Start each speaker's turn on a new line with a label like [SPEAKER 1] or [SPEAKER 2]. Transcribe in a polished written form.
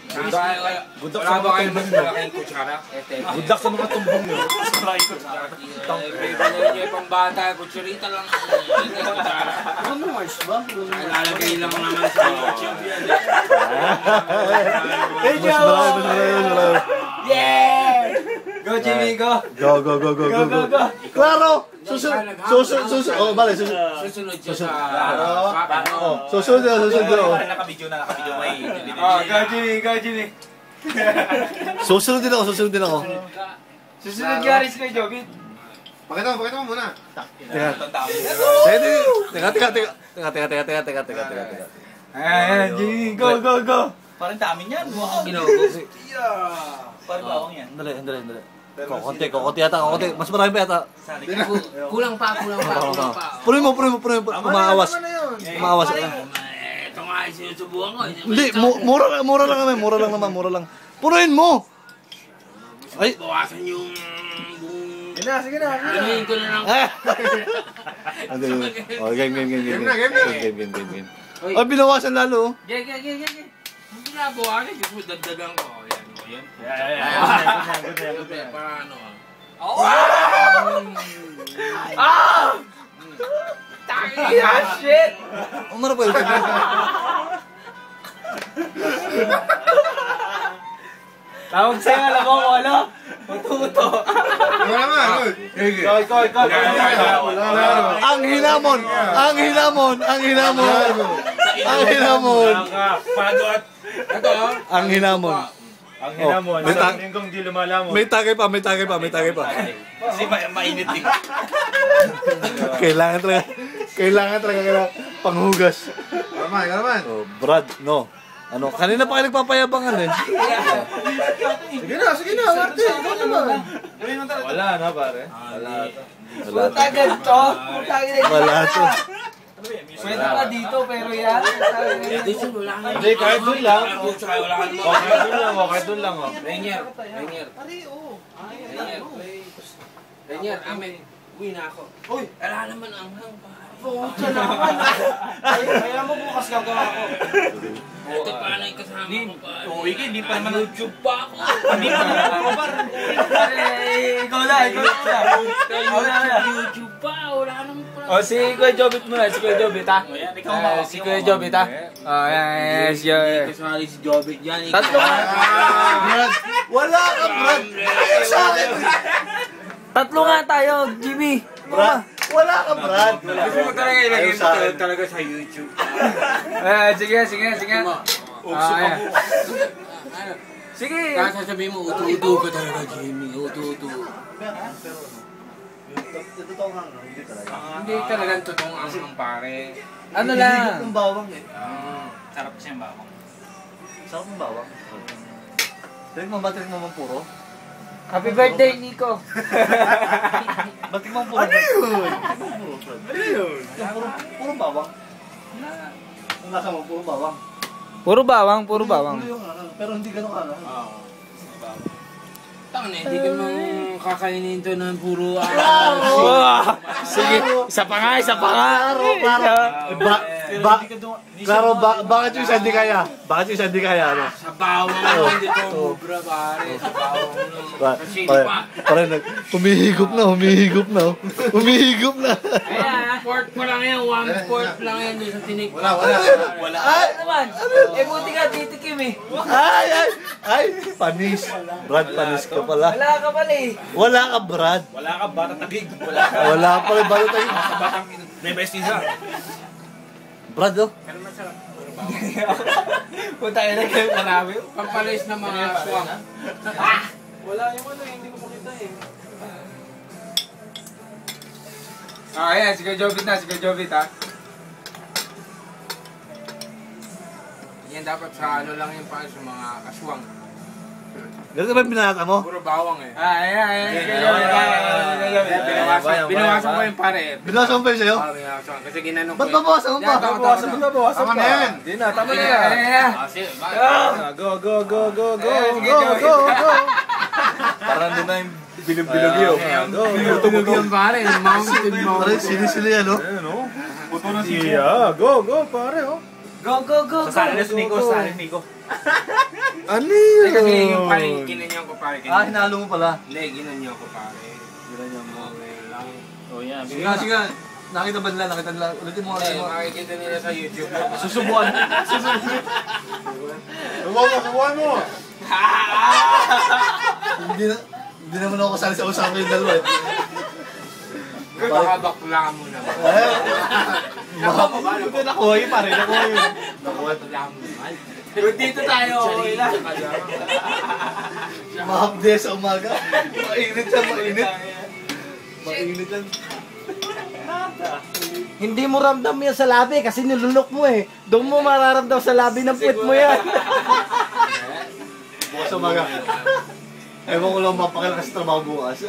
[SPEAKER 1] Wala ba kayo mas malaking kutsara?
[SPEAKER 2] Good luck sa mga tumbong nyo.
[SPEAKER 1] Bibili nyo yung pambata, kutsarita lang.
[SPEAKER 3] Ano Mars ba?
[SPEAKER 1] Lalagay lang naman sa YouTube yan.
[SPEAKER 3] Yeah! Go Jimmy, go!
[SPEAKER 2] Go. Klaro! Susunod. Oh, bale, susunod.
[SPEAKER 1] Susunod siya sa...
[SPEAKER 2] Susunod.
[SPEAKER 4] Nakabidyo na may...
[SPEAKER 3] Go Jimmy!
[SPEAKER 2] Susunod din ako.
[SPEAKER 3] Susunod ka rin kay Jobit.
[SPEAKER 5] Pakita mo muna.
[SPEAKER 2] Teka.
[SPEAKER 3] Ayan, Jimmy, go!
[SPEAKER 4] Parang dami niyan. Wow. Parang bawang yan.
[SPEAKER 2] Dali. Konti yata. Mas marami pa yata.
[SPEAKER 1] Kulang pa.
[SPEAKER 2] Punin mo. Umaawas.
[SPEAKER 1] Ito nga, sinusubukan ko.
[SPEAKER 2] Hindi, mura lang naman. Punuin mo! Ay!
[SPEAKER 1] Bawasan yung...
[SPEAKER 3] Sige na.
[SPEAKER 1] Gamihin ko na lang.
[SPEAKER 2] Game. Ay, binawasan lalo.
[SPEAKER 1] Gaya. Ang binabawasan, yung dagdagan ko. Yan. Paano
[SPEAKER 3] Shit!
[SPEAKER 2] Umara pa yun.
[SPEAKER 3] Tawag sa'yo, alam mo kung ano? Uto.
[SPEAKER 5] Wala naman.
[SPEAKER 2] Ang hinamon. Ang hinamon.
[SPEAKER 4] Kung di lumalamon.
[SPEAKER 2] May tagay pa.
[SPEAKER 4] Kasi mainit din.
[SPEAKER 2] Kailangan talaga panghugas.
[SPEAKER 5] Kalaman.
[SPEAKER 2] Oh, Brad, no. Ano, kanina pa kayo nagpapayabangan eh.
[SPEAKER 5] Sige na, Martin. Ikaw naman.
[SPEAKER 4] Wala na pare.
[SPEAKER 3] Puta ganito.
[SPEAKER 2] Wala to.
[SPEAKER 3] Pwede ka dito, pero yan.
[SPEAKER 4] Hindi, kahit doon lang. Okay, doon lang.
[SPEAKER 1] Rainier. Rainier, amen. Uwi na ako. Uy! Ala naman ang pare.
[SPEAKER 3] Puta naman. Kaya mo bukas gagawa ko.
[SPEAKER 1] Ito paano yung kasama ko pare.
[SPEAKER 4] Uwi ka, hindi pa naman.
[SPEAKER 1] YouTube pa ako.
[SPEAKER 4] Hindi pa naman ako pare.
[SPEAKER 3] Ikaw na.
[SPEAKER 1] YouTube pa. Wala naman pala.
[SPEAKER 3] O, si Kuya Jobit muna. Si Kuya Jobit, ha? Si Kuya Jobit, ha? Yes.
[SPEAKER 1] Kasali si Jobit yan.
[SPEAKER 3] Tatlo nga.
[SPEAKER 2] Wala ka, Brad.
[SPEAKER 3] Tatlo nga tayo, Jimmy.
[SPEAKER 2] Brad. Wala ka, Brad.
[SPEAKER 1] Gusto mo talaga ilagay mo talaga sa YouTube.
[SPEAKER 3] Sige. Sige.
[SPEAKER 1] Kaya sasabihin mo, utu-utu ka talaga, Jimmy. Utu-utu. Hindi talagang totoong ang pare.
[SPEAKER 3] Ano lang?
[SPEAKER 2] Hihigop ng bawang eh.
[SPEAKER 4] Sarap kasi yung bawang.
[SPEAKER 2] Sarap ng bawang. Batik mo puro.
[SPEAKER 3] Happy birthday, Nico.
[SPEAKER 2] Batik mo puro. Ano yun? Puro bawang. Ang lasa mo, puro bawang.
[SPEAKER 3] Puro bawang.
[SPEAKER 2] Pero hindi ganun ka.
[SPEAKER 1] Tangan eh, hindi ka mang kakainin to ng puro
[SPEAKER 3] Sige, isa pa nga.
[SPEAKER 2] Klaro, bakit yung isa hindi kaya? Ano?
[SPEAKER 1] sa bawang hindi to mubra pare. Sa bawang kasi
[SPEAKER 2] Pare, humihigop na.
[SPEAKER 1] Ayan, quart pa lang yan, 1/4 lang yan doon sa tinik.
[SPEAKER 5] Wala.
[SPEAKER 3] Ay, naman. Buti ka titikim eh.
[SPEAKER 2] Ay, panis. Brad, panis ka pala.
[SPEAKER 3] Wala ka pala eh.
[SPEAKER 2] Wala ka, Brad.
[SPEAKER 4] Wala ka, bata tagig.
[SPEAKER 2] Wala pa rin, balo tayo.
[SPEAKER 4] Batang bebestiza.
[SPEAKER 2] Brad, oh.
[SPEAKER 3] Punta ka na kayo marami.
[SPEAKER 1] Pampalis na mga swamp.
[SPEAKER 3] Wala yung ano, hindi ko makita eh.
[SPEAKER 1] Ayan, si Kuya Jobit ha. Yan dapat sa ano lang yung sa mga aswang.
[SPEAKER 2] Ganito ba yung binata mo?
[SPEAKER 1] Puro bawang eh.
[SPEAKER 3] Ayan.
[SPEAKER 1] Binawasan ko yung pare.
[SPEAKER 2] Binawasan mo pa yun sa'yo?
[SPEAKER 1] Binawasan kasi ginanong ko.
[SPEAKER 2] Ba't babawasan mo pa?
[SPEAKER 5] Tama na yan.
[SPEAKER 3] Hindi na, tama na yan.
[SPEAKER 2] Go. Parang doon na yung bilog-bilog yun.
[SPEAKER 1] Tumunog yung pare. Mountain.
[SPEAKER 2] Parang sili-sili yan, no?
[SPEAKER 4] Puto na siya. Go, pare, oh.
[SPEAKER 3] Go.
[SPEAKER 4] Sasali na si Nico.
[SPEAKER 2] Ano
[SPEAKER 1] Eh, kasi
[SPEAKER 2] yun?
[SPEAKER 1] yung pare, ginanyan ko pare.
[SPEAKER 2] Ah, hinalo mo pala.
[SPEAKER 1] Hindi, ginanyan ko pare.
[SPEAKER 2] Ginanyan mo.
[SPEAKER 1] Okay lang.
[SPEAKER 3] Oh, yan.
[SPEAKER 2] Sige nga, sige nga. Nakita ba nila? Nakita nila. Ulitin mo.
[SPEAKER 1] Hindi,
[SPEAKER 2] Ulitin mo.
[SPEAKER 1] makikita nila sa YouTube.
[SPEAKER 2] Susubuan.
[SPEAKER 5] Subuhan mo.
[SPEAKER 2] Hindi naman ako kasali sa usapan yung dalawa eh.
[SPEAKER 1] Baka bakla mo naman.
[SPEAKER 2] Nakuha yun pare. Nakuha yun. Nakuha.
[SPEAKER 1] Bakla mo naman.
[SPEAKER 3] Dito tayo, okay lang.
[SPEAKER 2] Mahapde sa umaga. Mainit yan, mainit. Mainit yan.
[SPEAKER 4] Hindi mo ramdam yan sa labi kasi nilunok mo eh. Doon mo mararamdam sa labi ng puwet mo yan.
[SPEAKER 2] Bukas sa umaga. Ewan ko lang mapakilakas trabaho bukas.